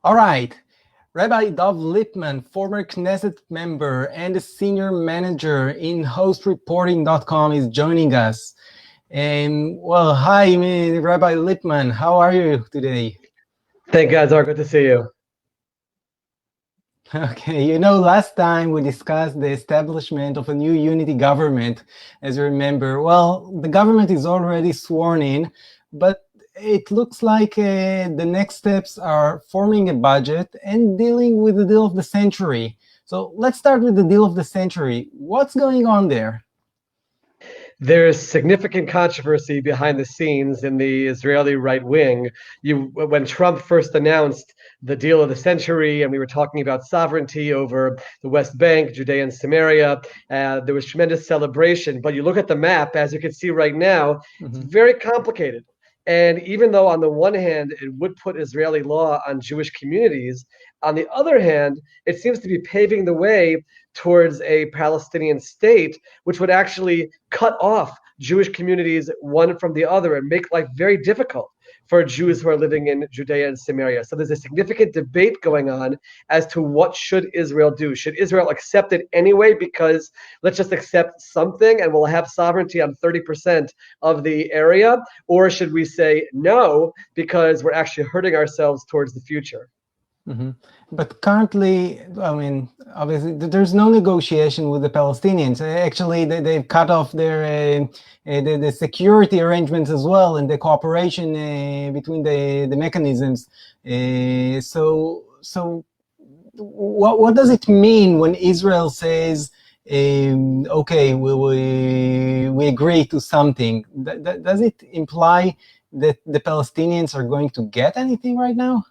All right. Rabbi Dov Lipman, former Knesset member and a senior manager in hostreporting.com, is joining us. And well, hi, Rabbi Lipman. How are you today? Thank God, Zohar. Good to see you. Okay, last time we discussed the establishment of a new unity government, as you remember. Well, the government is already sworn in, but it looks like the next steps are forming a budget and dealing with the deal of the century. So let's start with the deal of the century. What's going on there? There's significant controversy behind the scenes in the Israeli right wing. When Trump first announced the deal of the century, and we were talking about sovereignty over the West Bank, Judea and Samaria, there was tremendous celebration. But you look at the map, as you can see right now, it's very complicated. And even though on the one hand, it would put Israeli law on Jewish communities, on the other hand, it seems to be paving the way towards a Palestinian state, which would actually cut off Jewish communities one from the other and make life very difficult for Jews who are living in Judea and Samaria. So there's a significant debate going on as to what should Israel do. Should Israel accept it anyway, because let's just accept something and we'll have sovereignty on 30% of the area? Or should we say no, because we're actually hurting ourselves towards the future? Mm-hmm. But currently, obviously, there's no negotiation with the Palestinians. Actually, they've cut off their the security arrangements as well, and the cooperation between the mechanisms. So what does it mean when Israel says, okay, we agree to something? Does it imply that the Palestinians are going to get anything right now?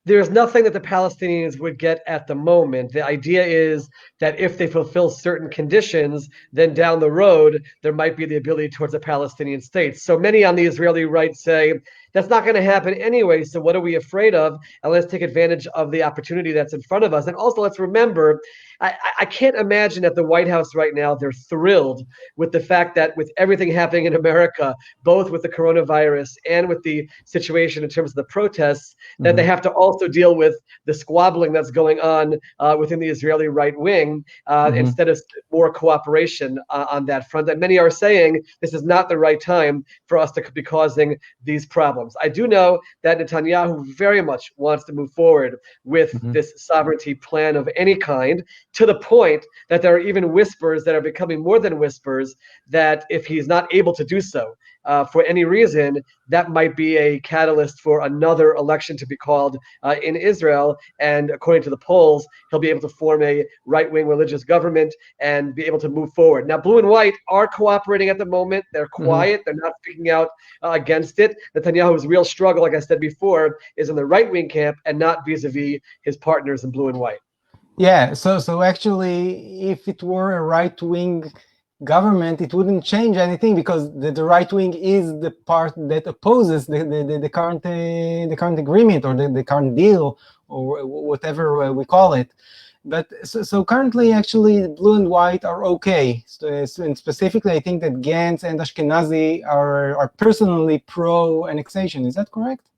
There's nothing that the Palestinians would get at the moment. The idea is that if they fulfill certain conditions, then down the road, there might be the ability towards a Palestinian state. So many on the Israeli right say, that's not going to happen anyway, so what are we afraid of? And let's take advantage of the opportunity that's in front of us. And also, let's remember, I can't imagine at the White House right now, they're thrilled with the fact that with everything happening in America, both with the coronavirus and with the situation in terms of the protests, that they have to also deal with the squabbling that's going on within the Israeli right wing instead of more cooperation on that front. And many are saying this is not the right time for us to be causing these problems. I do know that Netanyahu very much wants to move forward with this sovereignty plan of any kind, to the point that there are even whispers that are becoming more than whispers that if he's not able to do so for any reason, that might be a catalyst for another election to be called in Israel. And according to the polls, he'll be able to form a right-wing religious government and be able to move forward. Now, blue and white are cooperating at the moment. They're quiet. They're not speaking out against it. Netanyahu's real struggle, like I said before, is in the right-wing camp and not vis-a-vis his partners in blue and white. Yeah, so actually, if it were a right-wing government, it wouldn't change anything, because the right wing is the part that opposes the current agreement, or the current deal, or whatever we call it. But so currently, actually, blue and white are okay. And specifically, I think that Gantz and Ashkenazi are personally pro-annexation. Is that correct?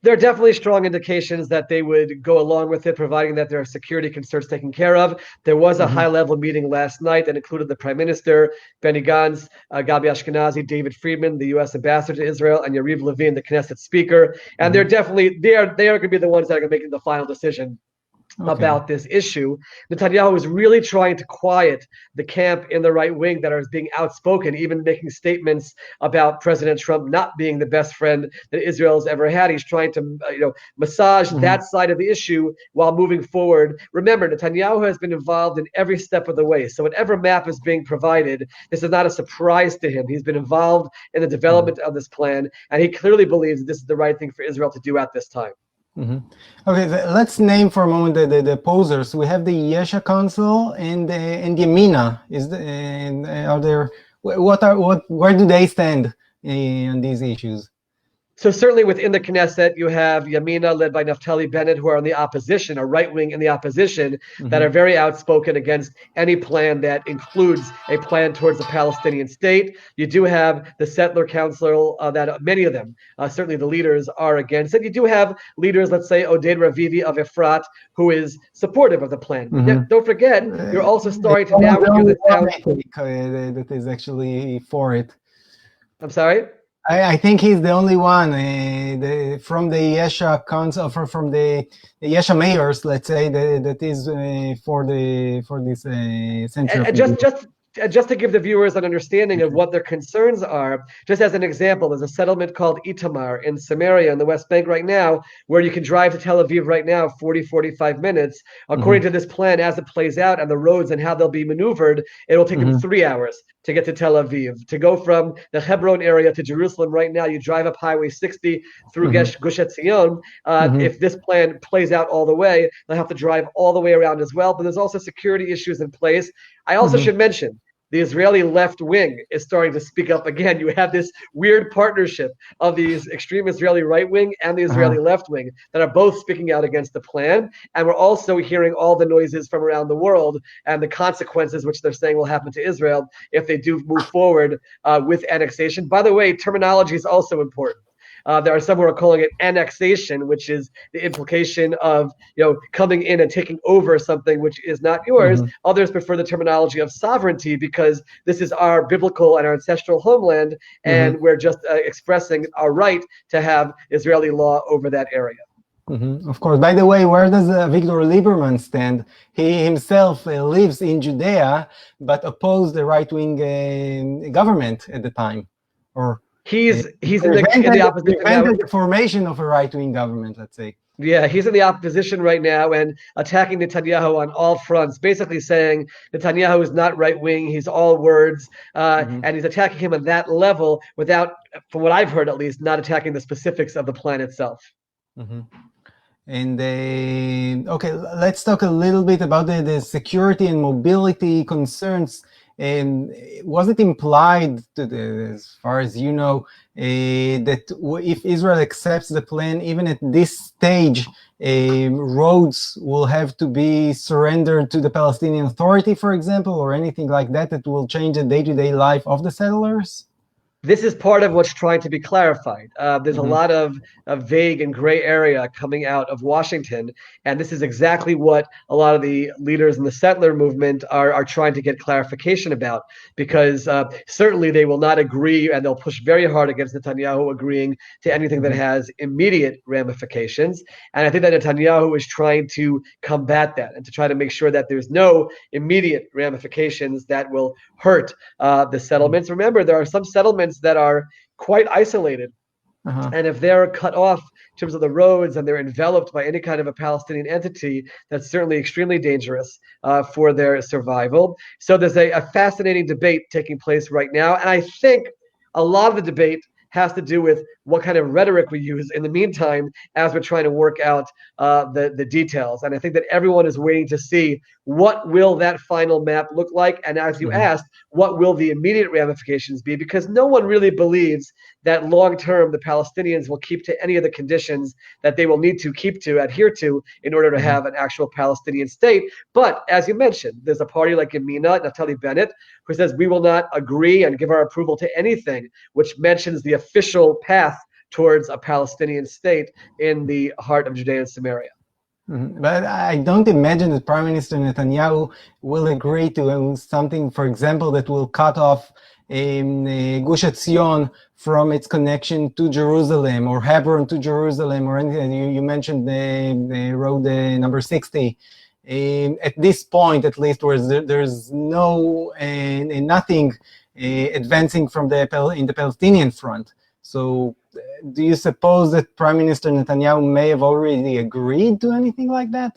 There are definitely strong indications that they would go along with it, providing that there are security concerns taken care of. There was a high-level meeting last night that included the Prime Minister, Benny Gantz, Gabi Ashkenazi, David Friedman, the U.S. Ambassador to Israel, and Yariv Levin, the Knesset Speaker. And they're definitely they are going to be the ones that are going to make the final decision about this issue. Netanyahu is really trying to quiet the camp in the right wing that are being outspoken, even making statements about President Trump not being the best friend that Israel's ever had. He's trying to massage that side of the issue while moving forward. Remember, Netanyahu has been involved in every step of the way. So whatever map is being provided, this is not a surprise to him. He's been involved in the development of this plan, and he clearly believes this is the right thing for Israel to do at this time. Okay, let's name for a moment the opposers. We have the Yesha Council and Yamina. Where do they stand on these issues? So certainly within the Knesset, you have Yamina led by Naftali Bennett, who are in the opposition, a right wing in the opposition, that are very outspoken against any plan that includes a plan towards a Palestinian state. You do have the Settler Council that many of them, certainly the leaders, are against it. You do have leaders, let's say Oded Ravivi of Efrat, who is supportive of the plan. Now, don't forget, you're also starting to now hear the sound. That is actually for it. I'm sorry? I think he's the only one from the Yesha council, from the Yesha mayors, let's say, that is for this center. And just to give the viewers an understanding of what their concerns are, just as an example, there's a settlement called Itamar in Samaria in the West Bank right now, where you can drive to Tel Aviv right now 45 minutes. According to this plan, as it plays out and the roads and how they'll be maneuvered, it'll take them 3 hours to get to Tel Aviv. To go from the Hebron area to Jerusalem right now, you drive up Highway 60 through Gush Etzion. If this plan plays out all the way, they'll have to drive all the way around as well. But there's also security issues in place. I also should mention, the Israeli left wing is starting to speak up again. You have this weird partnership of these extreme Israeli right wing and the Israeli left wing that are both speaking out against the plan. And we're also hearing all the noises from around the world and the consequences which they're saying will happen to Israel if they do move forward with annexation. By the way, terminology is also important. There are some who are calling it annexation, which is the implication of coming in and taking over something which is not yours. Others prefer the terminology of sovereignty because this is our biblical and our ancestral homeland, and we're just expressing our right to have Israeli law over that area. Of course. By the way, where does Victor Lieberman stand? He himself lives in Judea, but opposed the right-wing government at the time, or he's in the opposition now. The formation of a right-wing government, let's say. Yeah, he's in the opposition right now and attacking Netanyahu on all fronts, basically saying Netanyahu is not right-wing, he's all words, and he's attacking him on that level without, from what I've heard at least, not attacking the specifics of the plan itself. And okay, let's talk a little bit about the security and mobility concerns. And was it implied, as far as you know, that if Israel accepts the plan, even at this stage, roads will have to be surrendered to the Palestinian Authority, for example, or anything like that, that will change the day-to-day life of the settlers? This is part of what's trying to be clarified. There's a lot of vague and gray area coming out of Washington, and this is exactly what a lot of the leaders in the settler movement are trying to get clarification about, because certainly they will not agree, and they'll push very hard against Netanyahu agreeing to anything that has immediate ramifications. And I think that Netanyahu is trying to combat that and to try to make sure that there's no immediate ramifications that will hurt the settlements. Remember, there are some settlements that are quite isolated. And if they're cut off in terms of the roads and they're enveloped by any kind of a Palestinian entity, that's certainly extremely dangerous for their survival. So there's a fascinating debate taking place right now. And I think a lot of the debate has to do with what kind of rhetoric we use in the meantime as we're trying to work out the details. And I think that everyone is waiting to see what will that final map look like. And as you asked, what will the immediate ramifications be? Because no one really believes that long-term the Palestinians will keep to any of the conditions that they will need to adhere to in order to have an actual Palestinian state. But as you mentioned, there's a party like Yamina, Naftali Bennett, who says we will not agree and give our approval to anything which mentions the official path towards a Palestinian state in the heart of Judea and Samaria. But I don't imagine that Prime Minister Netanyahu will agree to something, for example, that will cut off Gush Etzion from its connection to Jerusalem, or Hebron to Jerusalem, or anything. You mentioned the road number 60. At this point, at least, where there's no nothing advancing from in the Palestinian front. So, do you suppose that Prime Minister Netanyahu may have already agreed to anything like that?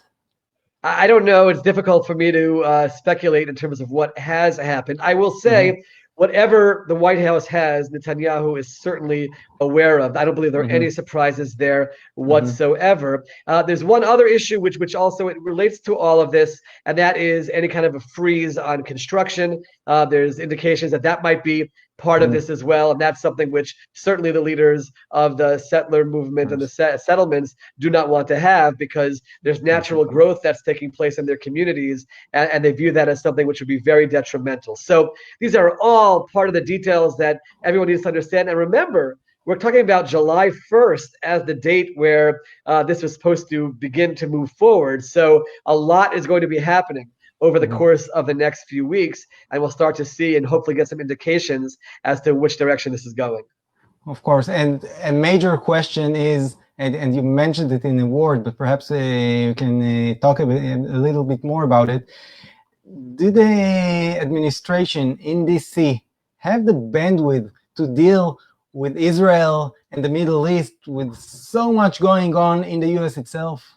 I don't know. It's difficult for me to speculate in terms of what has happened. I will say, whatever the White House has, Netanyahu is certainly aware of. I don't believe there are any surprises there whatsoever. There's one other issue which also it relates to all of this, and that is any kind of a freeze on construction. There's indications that might be part of this as well. And that's something which certainly the leaders of the settler movement and the settlements do not want to have, because there's natural growth that's taking place in their communities, and they view that as something which would be very detrimental. So these are all part of the details that everyone needs to understand. And remember, we're talking about July 1st as the date where this was supposed to begin to move forward. So a lot is going to be happening over the course of the next few weeks, and we'll start to see and hopefully get some indications as to which direction this is going. Of course, and a major question is, and you mentioned it in a word, but perhaps you can talk a little bit more about it. Do the administration in DC have the bandwidth to deal with Israel and the Middle East with so much going on in the US itself?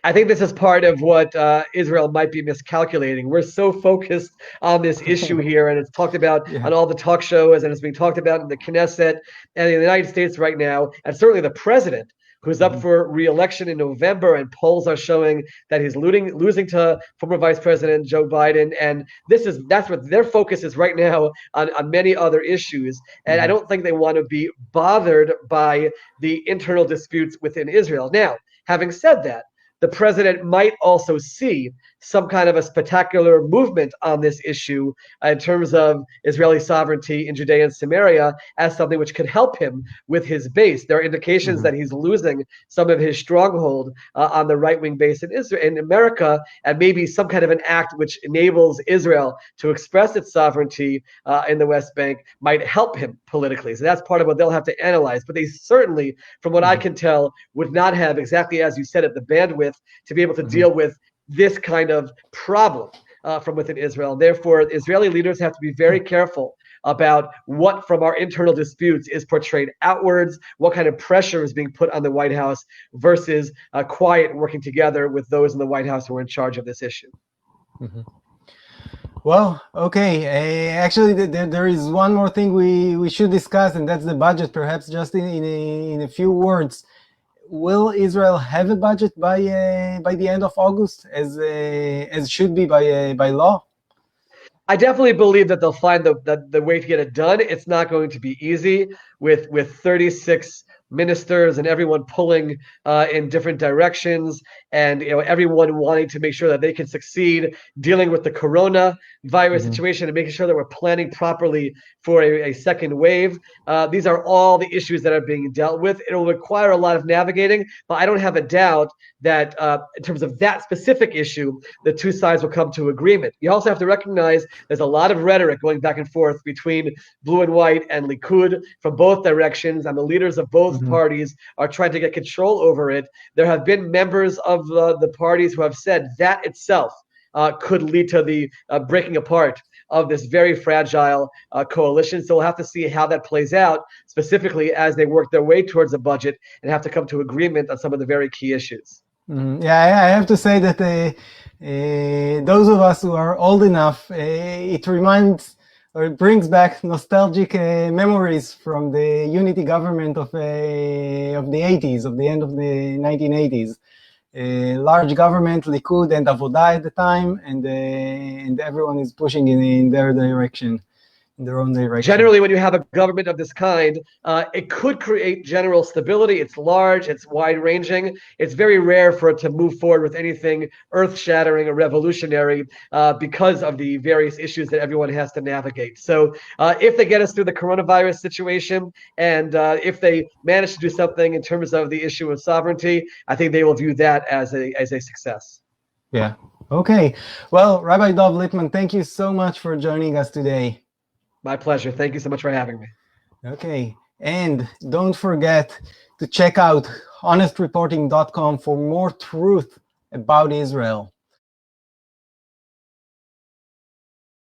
I think this is part of what Israel might be miscalculating. We're so focused on this issue here, and it's talked about on all the talk shows, and it's being talked about in the Knesset and in the United States right now, and certainly the president, who's up for re-election in November, and polls are showing that he's losing to former Vice President Joe Biden, and that's what their focus is right now on many other issues. And I don't think they want to be bothered by the internal disputes within Israel. Now, having said that, the president might also see some kind of a spectacular movement on this issue in terms of Israeli sovereignty in Judea and Samaria as something which could help him with his base. There are indications that he's losing some of his stronghold on the right-wing base in Israel, in America, and maybe some kind of an act which enables Israel to express its sovereignty in the West Bank might help him politically. So that's part of what they'll have to analyze. But they certainly, from what I can tell, would not have, exactly as you said it, the bandwidth to be able to deal with this kind of problem from within Israel. Therefore, Israeli leaders have to be very careful about what from our internal disputes is portrayed outwards, what kind of pressure is being put on the White House versus quiet working together with those in the White House who are in charge of this issue. Well, okay. Actually, there is one more thing we should discuss, and that's the budget. Perhaps just in a few words. Will Israel have a budget by the end of August, as should be by law? I definitely believe that they'll find the way to get it done. It's not going to be easy with 36 ministers and everyone pulling in different directions, and everyone wanting to make sure that they can succeed dealing with the coronavirus situation and making sure that we're planning properly for a second wave. These are all the issues that are being dealt with. It will require a lot of navigating, but I don't have a doubt that in terms of that specific issue, the two sides will come to agreement. You also have to recognize there's a lot of rhetoric going back and forth between blue and white and Likud from both directions, and the leaders of both parties are trying to get control over it. There have been members of the parties who have said that itself could lead to the breaking apart of this very fragile coalition. So we'll have to see how that plays out, specifically as they work their way towards a budget and have to come to agreement on some of the very key issues. Yeah, I have to say that those of us who are old enough, it reminds or it brings back nostalgic memories from the unity government of the 80s, of the end of the 1980s. Large government, Likud and Avodah at the time, and everyone is pushing in their direction. In their own direction. Generally, when you have a government of this kind, it could create general stability. It's large, it's wide-ranging. It's very rare for it to move forward with anything earth-shattering or revolutionary because of the various issues that everyone has to navigate. So if they get us through the coronavirus situation, and if they manage to do something in terms of the issue of sovereignty, I think they will view that as a success. Yeah. Okay. Well, Rabbi Dov Lipman, thank you so much for joining us today. My pleasure. Thank you so much for having me. Okay. And don't forget to check out honestreporting.com for more truth about Israel.